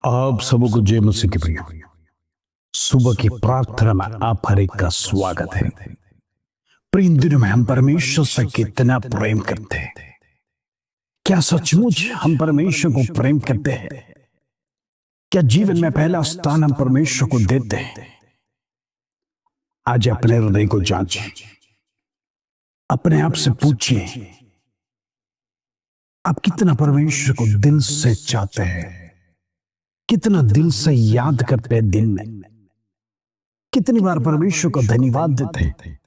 आप सबको जय मसीह की प्रिय। सुबह की प्रार्थना में आप हर एक का स्वागत है। पर इन दिनों में हम परमेश्वर से कितना प्रेम करते हैं? क्या सचमुच हम परमेश्वर को प्रेम करते हैं? क्या जीवन में पहला स्थान हम परमेश्वर को देते हैं? आज अपने हृदय को जांचें, अपने आप से पूछिए, आप कितना परमेश्वर को दिल से चाहते हैं? कितना दिल से याद करते हैं? दिन में कितनी बार परमेश्वर को धन्यवाद देते हैं?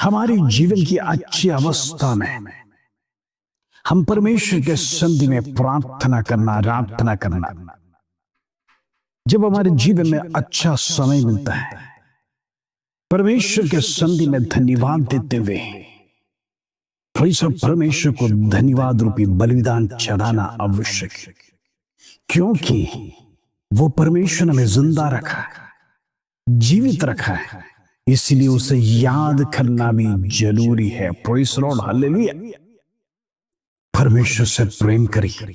हमारी जीवन की अच्छी अवस्था में हम परमेश्वर के सन्निधि में प्रार्थना करना, जब हमारे जीवन में अच्छा समय मिलता है, परमेश्वर के सन्निधि में धन्यवाद देते हुए परमेश्वर को धन्यवाद रूपी बलिदान चढ़ाना आवश्यक है, क्योंकि वो परमेश्वर हमें जिंदा रखा है, जीवित रखा है, इसलिए उसे याद करना भी जरूरी है। Praise the Lord, hallelujah. परमेश्वर से प्रेम करिए,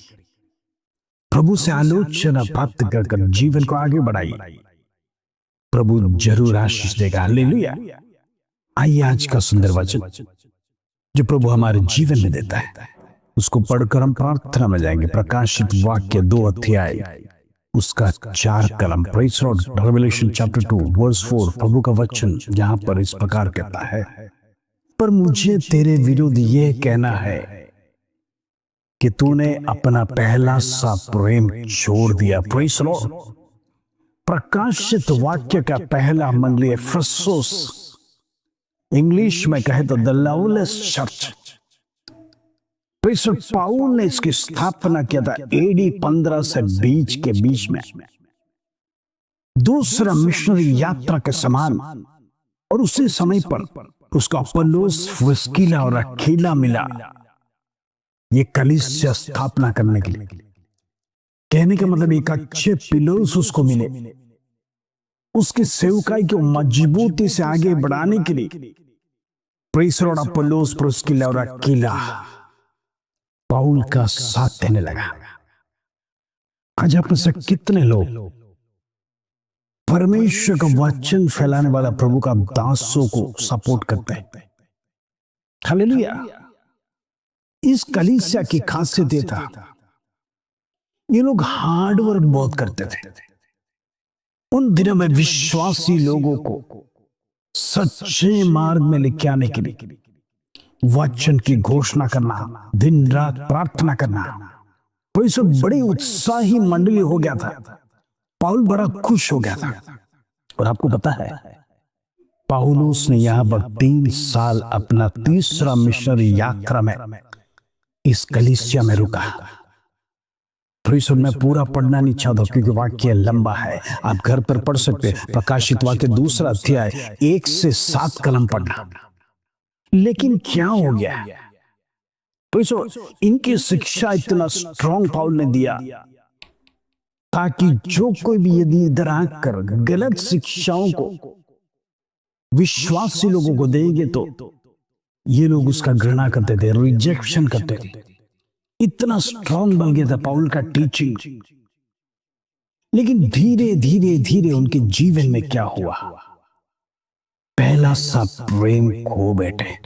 प्रभु से आलोचना प्राप्त कर जीवन को आगे बढ़ाइए, प्रभु जरूर आशीष देगा। हालेलुया। आइए आज का सुंदर वचन जो प्रभु हमारे जीवन में देता है, उसको पढ़कर हम प्रार्थना में जाएंगे। प्रकाशित वाक्य 2 अध्याय उसका 4 कलम। Praise the Lord. Revelation chapter 2 verse 4, प्रभु का वचन जहां पर इस प्रकार कहता है, पर मुझे तेरे विरुद्ध यह कहना है कि तूने अपना पहला सा प्रेम छोड़ दिया। Praise the Lord. प्रकाशित वाक्य का पहला मंडली एफेसुस, इंग्लिश में कहे तो द लवलेस चर्च। पाउल ने इसकी स्थापना किया था एडी 15 से 20 के बीच में, दूसरा मिशनरी यात्रा के समान। और उसी समय पर उसका अपोलोस, प्रिस्किला और अक्विला मिला ये कलीसिया स्थापना करने के लिए। कहने का मतलब एक अच्छे पिलर्स उसको मिले, उसकी सेवकाई को मजबूती से आगे बढ़ाने के लिए। Praise the Lord. Apollos, Priscilla और अक्विला पाउल का साथ देने लगा। आज आप में से कितने लोग परमेश्वर का वचन फैलाने वाला प्रभु का दासों को सपोर्ट करते हैं? हालेलुया। इस कलीसिया की खासियत ये था, ये लोग हार्ड वर्क बहुत करते थे। उन दिनों में विश्वासी लोगों को सच्चे मार्ग में लेके आने के लिए वचन की घोषणा करना, दिन रात प्रार्थना करना, तो इस बड़ी उत्साही मंडली हो गया था। पाउल बड़ा खुश हो गया था। और आपको पता है, पाउलुस ने यहां पर 3 साल अपना तीसरा मिशनरी यात्रा में इस कलीसिया में रुका। तो मैं पूरा पढ़ना नहीं चाहता क्योंकि वाक्य लंबा है, आप घर पर पढ़ सकते हैं। प्रकाशित वाक्य 2 अध्याय 1 से 7 कलम पढ़ना। लेकिन क्या हो गया? तो इनकी शिक्षा इतना स्ट्रॉन्ग पाउल ने दिया ताकि जो कोई भी यदि इधर आकर गलत शिक्षाओं को विश्वासी लोगों को देंगे तो ये लोग उसका घृणा करते थे, रिजेक्शन करते थे। इतना स्ट्रॉन्ग बन गया था पाउल का टीचिंग। लेकिन धीरे धीरे धीरे उनके जीवन में क्या हुआ? पहला सा प्रेम खो बैठे।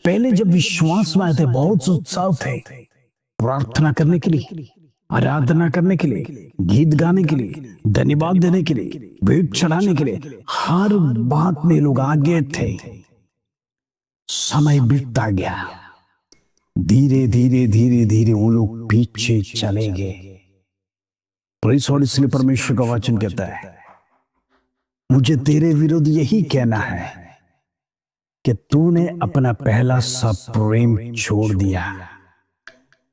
पहले जब विश्वास में आए थे, बहुत उत्साह थे प्रार्थना करने के लिए, आराधना करने के लिए, गीत गाने के लिए, धन्यवाद देने के लिए, भेंट चढ़ाने के लिए, हर बात में लोग आगे थे। समय बीतता गया, धीरे धीरे धीरे धीरे वो लोग पीछे चले गए। Praise the Lord. इसलिए परमेश्वर का वचन कहता है, मुझे तेरे विरुद्ध यही कहना है कि तूने अपना पहला सा प्रेम छोड़ दिया।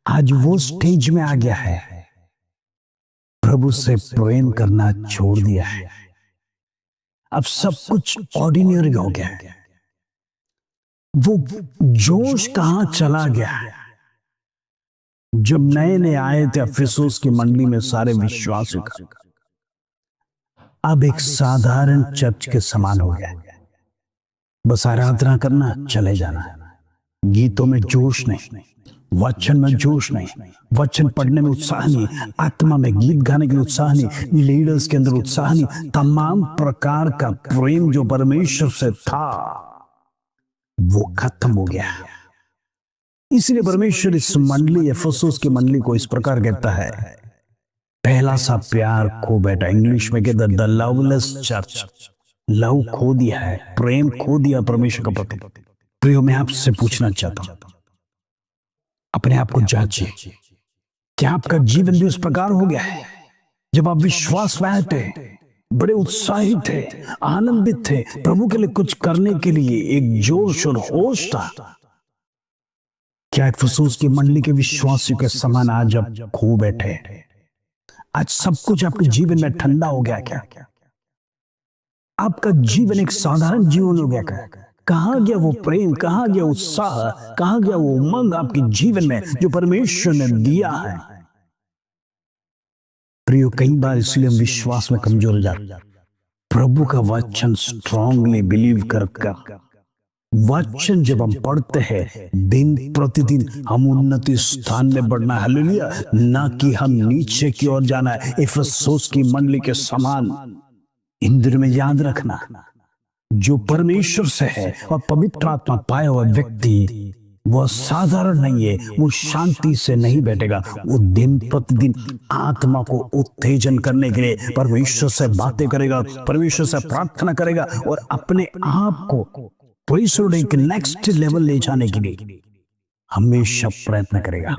आज वो स्टेज में आ गया है, प्रभु से प्रेम करना छोड़ दिया है। अब सब कुछ ऑर्डिनरी हो गया है। वो जोश कहां चला गया? जब नए नए आए थे एफेसुस की मंडली में सारे विश्वासियों का, अब एक साधारण चर्च के समान हो गया। बस आराधना करना, चले जाना, गीतों में जोश नहीं, वचन में जोश नहीं, वचन पढ़ने में उत्साह नहीं, आत्मा में गीत गाने के लिए उत्साह नहीं, लीडर्स के अंदर उत्साह नहीं, तमाम प्रकार का प्रेम जो परमेश्वर से था वो खत्म हो गया। इसलिए परमेश्वर इस मंडली एफेसुस की मंडली को इस प्रकार कहता है, पहला सा प्यार खो बैठा। इंग्लिश में कहता द लवलेस चर्च। लव खो दिया है, प्रेम खो दिया परमेश्वर का प्रति। प्रियो, मैं आपसे पूछना चाहता हूं, अपने आप को जांचिए, क्या आपका जीवन भी उस प्रकार हो गया है? जब आप विश्वास में थे, बड़े उत्साहित थे, आनंदित थे, प्रभु के लिए कुछ करने के लिए एक जोश और होश था। क्या एफेसुस की मंडली के विश्वासियों के समान आज आप खो बैठे? आज सब कुछ आपके जीवन में ठंडा हो गया क्या? आपका जीवन एक साधारण जीवन हो गया क्या? कहां गया वो प्रेम, कहां गया उत्साह, कहां गया वो उमंग आपके जीवन में जो परमेश्वर ने दिया है? प्रियो, कई बार इसलिए हम विश्वास में कमजोर हो जाते। प्रभु का वचन स्ट्रांगली बिलीव कर वचन जब हम पढ़ते हैं, दिन प्रतिदिन हम उन्नति स्थान में बढ़ना है। हालेलुया। ना कि हम नीचे की ओर जाना है। एफेसुस की मंडली के समान इंद्र में याद रखना, जो परमेश्वर से है और पवित्र आत्मा पाया हुआ व्यक्ति वह साधारण नहीं है, वो शांति से नहीं बैठेगा। वो दिन प्रतिदिन आत्मा को उत्तेजन करने के लिए परमेश्वर से बातें करेगा, परमेश्वर से प्रार्थना करेगा और अपने आप को परमेश्वर के नेक्स्ट लेवल ले जाने के लिए हमेशा प्रयत्न करेगा।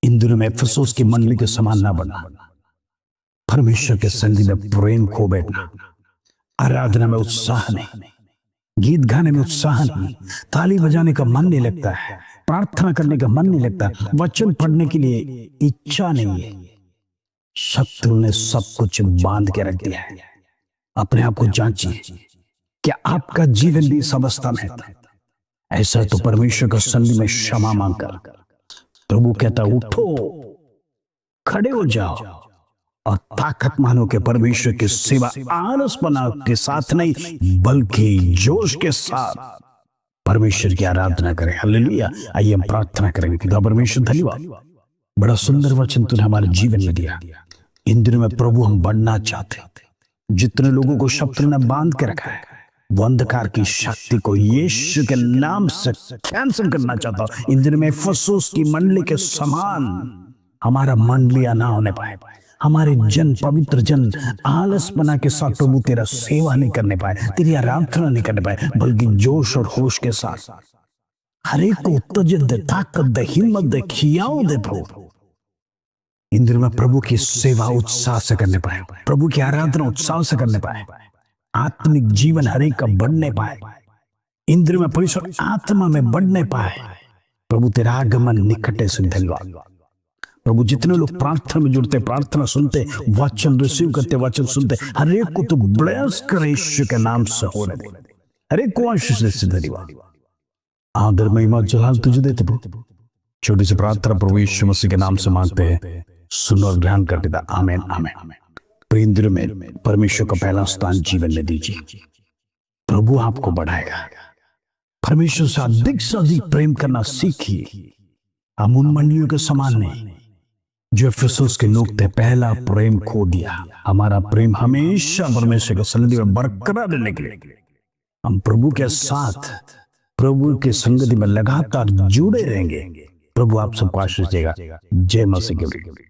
इन दिनों में एफेसुस की मंडली के समान ना बनना, परमेश्वर के सन्निधि में प्रेम खो बैठना, आराधना में उत्साह नहीं, गीत गाने में उत्साह नहीं, ताली बजाने का मन नहीं लगता है, प्रार्थना करने का मन नहीं लगता, वचन पढ़ने के लिए इच्छा नहीं है। शत्रु ने सब कुछ बांध के रख दिया है। अपने आप को जांचिए, क्या आपका जीवन भी इस अवस्था में था? ऐसा तो परमेश्वर का सन्निधि में क्षमा मांगकर प्रभु कहता, उठो, खड़े हो जाओ और ताकत मानो के परमेश्वर की सेवा आलसपना के साथ नहीं बल्कि जोश के साथ परमेश्वर की आराधना करें। हालेलुया। आइए हम प्रार्थना करेंगे। खुदा परमेश्वर धन्यवाद, बड़ा सुंदर वचन तूने हमारे जीवन में दिया। इन दिनों में प्रभु हम बढ़ना चाहते, जितने लोगों को शत्रु ने बांध के रखा है, वो अंधकार की शक्ति को यीशु के नाम से कैंसिल करना चाहता हूं। इन दिनों में एफेसुस की मंडली के समान हमारा मंडलियां ना होने पाए, हमारे जन, पवित्र जन आलसपना के साथ प्रभु तेरा सेवा नहीं करने पाए, तेरी आराधना नहीं करने पाए, बल्कि जोश और होश के साथ हर एक को उत्तेजन दे, ताकत दे, हिम्मत दे, खियाओ दे प्रभु। इन दिनों में प्रभु की सेवा उत्साह से करने पाए, प्रभु की आराधना उत्साह से करने पाए, आत्मिक जीवन हर एक का बढ़ने पाए, इन दिनों में परमेश्वर आत्मा में बढ़ने पाए। प्रभु तेरा आगमन निकट है। धन्यवाद प्रभु। जितने लोग प्रार्थना में जुड़ते, प्रार्थना सुनते, वचन रिसीव करते, वचन सुनते, हर एक को तो ब्लेस कर यीशु के नाम से होने दे, हर एक को आशीष दे। धन्यवाद, आदर, महिमा, जलाल तुझे देते प्रभु। छोटी सी प्रार्थना प्रभु यीशु मसीह के नाम से मांगते हैं, सुनो और ध्यान कर देता। आमीन आमीन। प्रिय दिनों में परमेश्वर का पहला स्थान जीवन में दीजिए, प्रभु आपको बढ़ाएगा। परमेश्वर से अधिक प्रेम करना सीखिए। हम उन मंडलियों के समान नहीं जो एफेसुस के लोग थे, पहला प्रेम खो दिया। हमारा प्रेम हमेशा परमेश्वर के सन्निधि में बरकरार रहने के लिए हम प्रभु के साथ, प्रभु के संगति में लगातार जुड़े रहेंगे। प्रभु आप सबको आशीष देगा। जय मसीह के लिए।